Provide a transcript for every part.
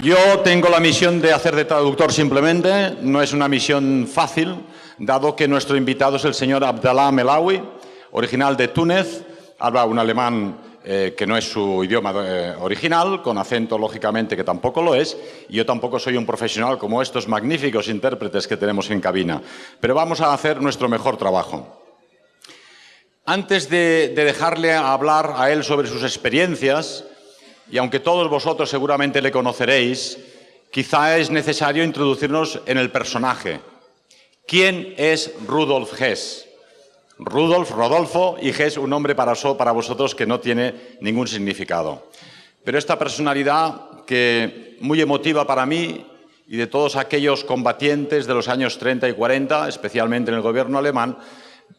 Yo tengo la misión de hacer de traductor simplemente. No es una misión fácil, dado que nuestro invitado es el señor Abdallah Melawi, original de Túnez. Habla un alemán que no es su idioma original, con acento, lógicamente, que tampoco lo es. Y yo tampoco soy un profesional como estos magníficos intérpretes que tenemos en cabina. Pero vamos a hacer nuestro mejor trabajo. Antes de dejarle hablar a él sobre sus experiencias, y aunque todos vosotros seguramente le conoceréis, quizá es necesario introducirnos en el personaje. ¿Quién es Rudolf Hess? Rodolfo, y Hess, un nombre para vosotros que no tiene ningún significado. Pero esta personalidad, que muy emotiva para mí y de todos aquellos combatientes de los años 30 y 40, especialmente en el gobierno alemán,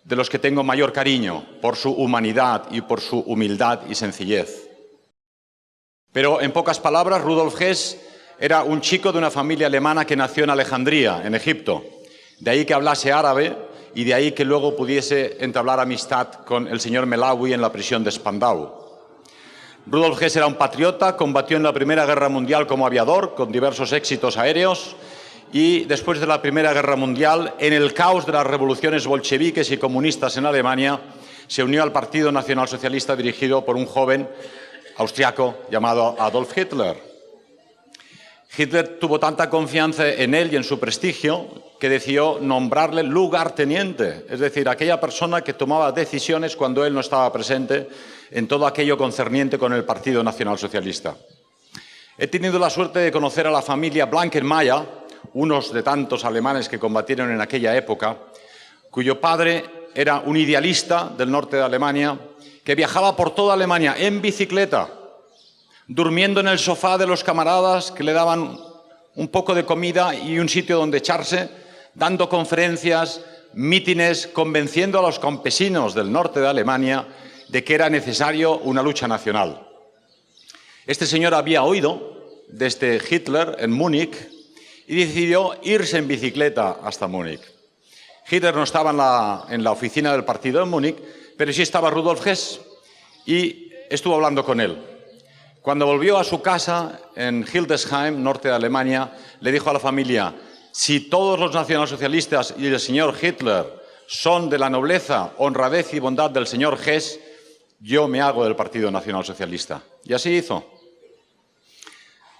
de los que tengo mayor cariño por su humanidad y por su humildad y sencillez. Pero, en pocas palabras, Rudolf Hess era un chico de una familia alemana que nació en Alejandría, en Egipto. De ahí que hablase árabe y de ahí que luego pudiese entablar amistad con el señor Melawi en la prisión de Spandau. Rudolf Hess era un patriota, combatió en la Primera Guerra Mundial como aviador, con diversos éxitos aéreos, y después de la Primera Guerra Mundial, en el caos de las revoluciones bolcheviques y comunistas en Alemania, se unió al Partido Nacional Socialista dirigido por un joven austriaco llamado Adolf Hitler. Hitler tuvo tanta confianza en él y en su prestigio que decidió nombrarle lugarteniente, es decir, aquella persona que tomaba decisiones cuando él no estaba presente en todo aquello concerniente con el Partido Nacional Socialista. He tenido la suerte de conocer a la familia Blankenmeyer, unos de tantos alemanes que combatieron en aquella época, cuyo padre era un idealista del norte de Alemania, que viajaba por toda Alemania en bicicleta, durmiendo en el sofá de los camaradas que le daban un poco de comida y un sitio donde echarse, dando conferencias, mítines, convenciendo a los campesinos del norte de Alemania de que era necesario una lucha nacional. Este señor había oído desde Hitler en Múnich y decidió irse en bicicleta hasta Múnich. Hitler no estaba en la oficina del partido en Múnich, pero sí estaba Rudolf Hess y estuvo hablando con él. Cuando volvió a su casa en Hildesheim, norte de Alemania, le dijo a la familia: si todos los nacionalsocialistas y el señor Hitler son de la nobleza, honradez y bondad del señor Hess, yo me hago del Partido Nacionalsocialista. Y así hizo.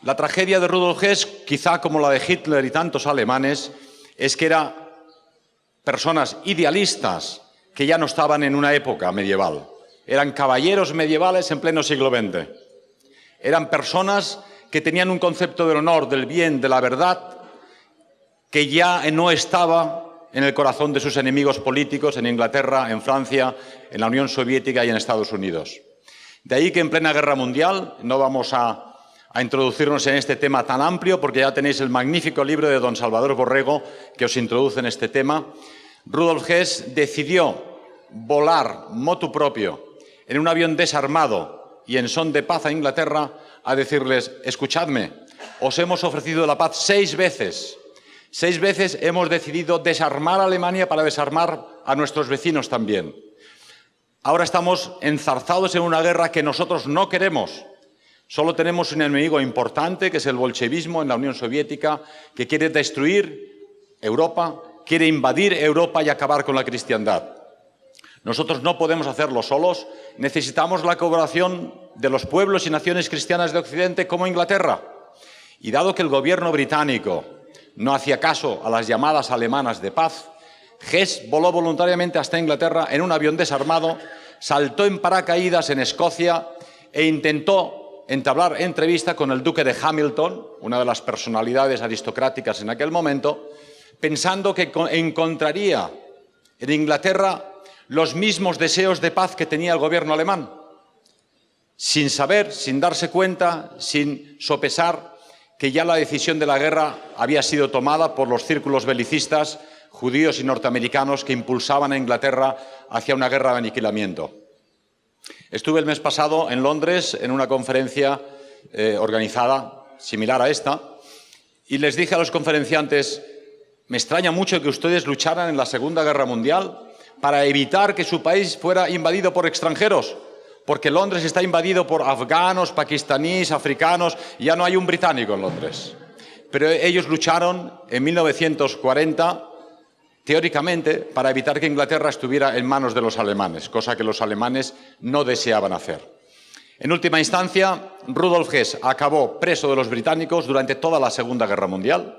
La tragedia de Rudolf Hess, quizá como la de Hitler y tantos alemanes, es que eran personas idealistas que ya no estaban en una época medieval. Eran caballeros medievales en pleno siglo XX. Eran personas que tenían un concepto del honor, del bien, de la verdad, que ya no estaba en el corazón de sus enemigos políticos en Inglaterra, en Francia, en la Unión Soviética y en Estados Unidos. De ahí que en plena Guerra Mundial, no vamos a introducirnos en este tema tan amplio, porque ya tenéis el magnífico libro de don Salvador Borrego que os introduce en este tema, Rudolf Hess decidió volar motu propio en un avión desarmado y en son de paz a Inglaterra a decirles: escuchadme, os hemos ofrecido la paz 6 veces. 6 veces hemos decidido desarmar a Alemania para desarmar a nuestros vecinos también. Ahora estamos enzarzados en una guerra que nosotros no queremos. Solo tenemos un enemigo importante, que es el bolchevismo en la Unión Soviética, que quiere destruir Europa, quiere invadir Europa y acabar con la cristiandad. Nosotros no podemos hacerlo solos, necesitamos la colaboración de los pueblos y naciones cristianas de Occidente como Inglaterra. Y dado que el gobierno británico no hacía caso a las llamadas alemanas de paz, Hess voló voluntariamente hasta Inglaterra en un avión desarmado, saltó en paracaídas en Escocia e intentó entablar entrevista con el duque de Hamilton, una de las personalidades aristocráticas en aquel momento, pensando que encontraría en Inglaterra los mismos deseos de paz que tenía el gobierno alemán, sin saber, sin darse cuenta, sin sopesar que ya la decisión de la guerra había sido tomada por los círculos belicistas judíos y norteamericanos que impulsaban a Inglaterra hacia una guerra de aniquilamiento. Estuve el mes pasado en Londres en una conferencia organizada similar a esta y les dije a los conferenciantes: me extraña mucho que ustedes lucharan en la Segunda Guerra Mundial para evitar que su país fuera invadido por extranjeros, porque Londres está invadido por afganos, pakistaníes, africanos, y ya no hay un británico en Londres. Pero ellos lucharon en 1940, teóricamente, para evitar que Inglaterra estuviera en manos de los alemanes, cosa que los alemanes no deseaban hacer. En última instancia, Rudolf Hess acabó preso de los británicos durante toda la Segunda Guerra Mundial.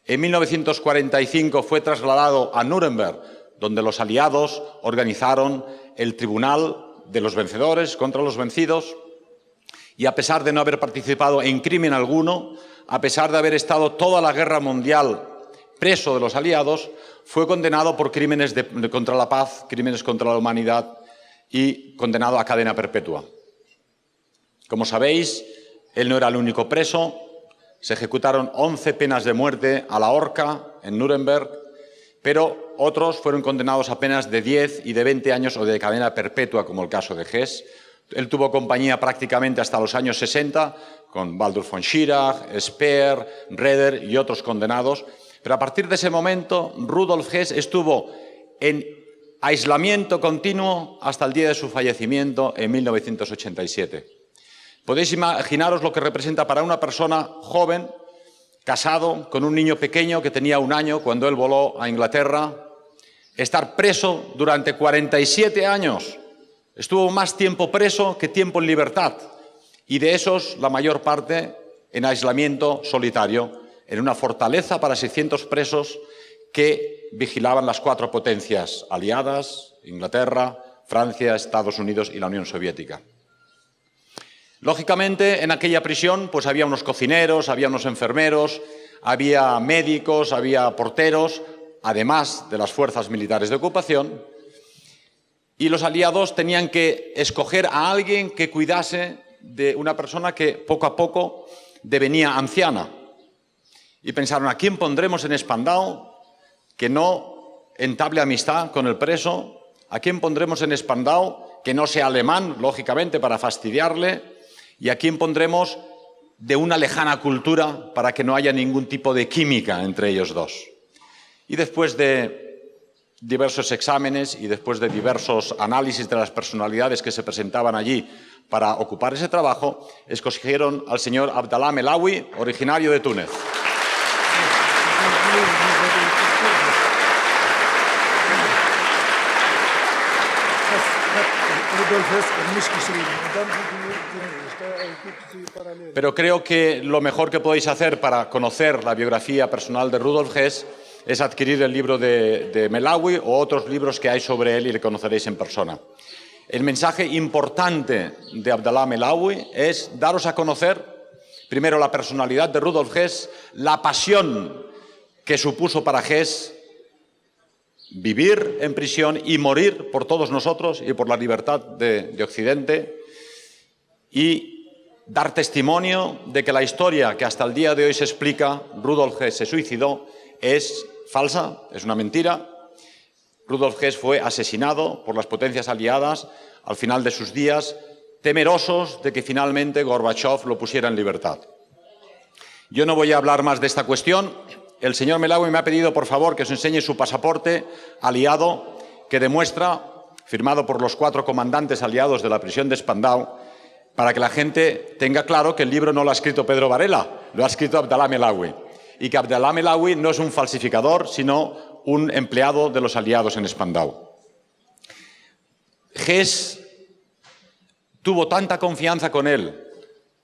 En 1945 fue trasladado a Nuremberg, donde los aliados organizaron el Tribunal de los Vencedores contra los vencidos, y a pesar de no haber participado en crimen alguno, a pesar de haber estado toda la Guerra Mundial preso de los aliados, fue condenado por crímenes contra la paz, crímenes contra la humanidad y condenado a cadena perpetua. Como sabéis, él no era el único preso. Se ejecutaron 11 penas de muerte a la horca en Nuremberg, pero otros fueron condenados a penas de 10 y de 20 años o de cadena perpetua, como el caso de Hess. Él tuvo compañía prácticamente hasta los años 60, con Waldorf von Schirach, Speer, Raeder y otros condenados. Pero a partir de ese momento, Rudolf Hess estuvo en aislamiento continuo hasta el día de su fallecimiento en 1987. Podéis imaginaros lo que representa para una persona joven, casado, con un niño pequeño que tenía 1 año cuando él voló a Inglaterra, estar preso durante 47 años. Estuvo más tiempo preso que tiempo en libertad, y de esos la mayor parte en aislamiento solitario, en una fortaleza para 600 presos que vigilaban las 4 potencias aliadas, Inglaterra, Francia, Estados Unidos y la Unión Soviética. Lógicamente, en aquella prisión pues había unos cocineros, había unos enfermeros, había médicos, había porteros, además de las fuerzas militares de ocupación, y los aliados tenían que escoger a alguien que cuidase de una persona que poco a poco devenía anciana. Y pensaron, ¿a quién pondremos en Spandau que no entable amistad con el preso? ¿A quién pondremos en Spandau que no sea alemán, lógicamente, para fastidiarle? ¿Y a quién pondremos de una lejana cultura para que no haya ningún tipo de química entre ellos dos? Y después de diversos exámenes y después de diversos análisis de las personalidades que se presentaban allí para ocupar ese trabajo, escogieron al señor Abdallah Melawi, originario de Túnez. Pero creo que lo mejor que podéis hacer para conocer la biografía personal de Rudolf Hess es adquirir el libro de Melawi o otros libros que hay sobre él y le conoceréis en persona. El mensaje importante de Abdallah Melawi es daros a conocer, primero, la personalidad de Rudolf Hess, la pasión que supuso para Hess vivir en prisión y morir por todos nosotros y por la libertad de Occidente, y dar testimonio de que la historia que hasta el día de hoy se explica, Rudolf Hess se suicidó, es falsa, es una mentira. Rudolf Hess fue asesinado por las potencias aliadas al final de sus días, temerosos de que finalmente Gorbachov lo pusiera en libertad. Yo no voy a hablar más de esta cuestión. El señor Melawi me ha pedido, por favor, que os enseñe su pasaporte aliado, que demuestra, firmado por los 4 comandantes aliados de la prisión de Spandau, para que la gente tenga claro que el libro no lo ha escrito Pedro Varela, lo ha escrito Abdallah Melawi, y que Abdallah Melawi no es un falsificador, sino un empleado de los aliados en Spandau. Hess tuvo tanta confianza con él,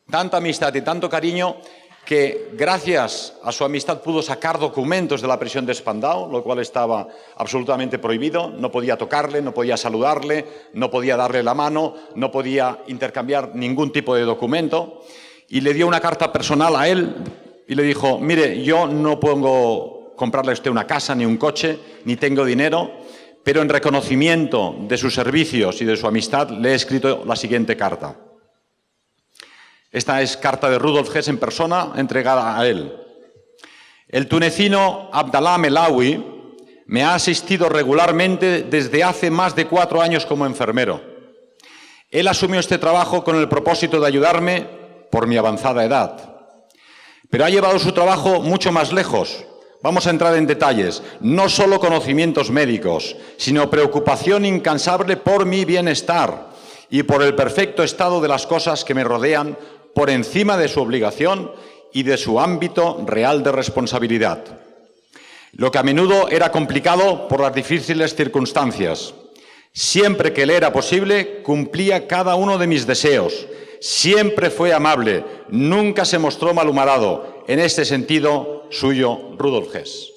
tanta amistad y tanto cariño, que gracias a su amistad pudo sacar documentos de la prisión de Spandau, lo cual estaba absolutamente prohibido. No podía tocarle, no podía saludarle, no podía darle la mano, no podía intercambiar ningún tipo de documento. Y le dio una carta personal a él y le dijo, mire, yo no puedo comprarle a usted una casa ni un coche, ni tengo dinero, pero en reconocimiento de sus servicios y de su amistad le he escrito la siguiente carta. Esta es carta de Rudolf Hess en persona, entregada a él. El tunecino Abdallah Melawi me ha asistido regularmente desde hace más de 4 años como enfermero. Él asumió este trabajo con el propósito de ayudarme por mi avanzada edad. Pero ha llevado su trabajo mucho más lejos. Vamos a entrar en detalles. No solo conocimientos médicos, sino preocupación incansable por mi bienestar y por el perfecto estado de las cosas que me rodean por encima de su obligación y de su ámbito real de responsabilidad. Lo que a menudo era complicado por las difíciles circunstancias. Siempre que le era posible, cumplía cada uno de mis deseos. Siempre fue amable, nunca se mostró malhumorado. En este sentido, suyo, Rudolf Hess.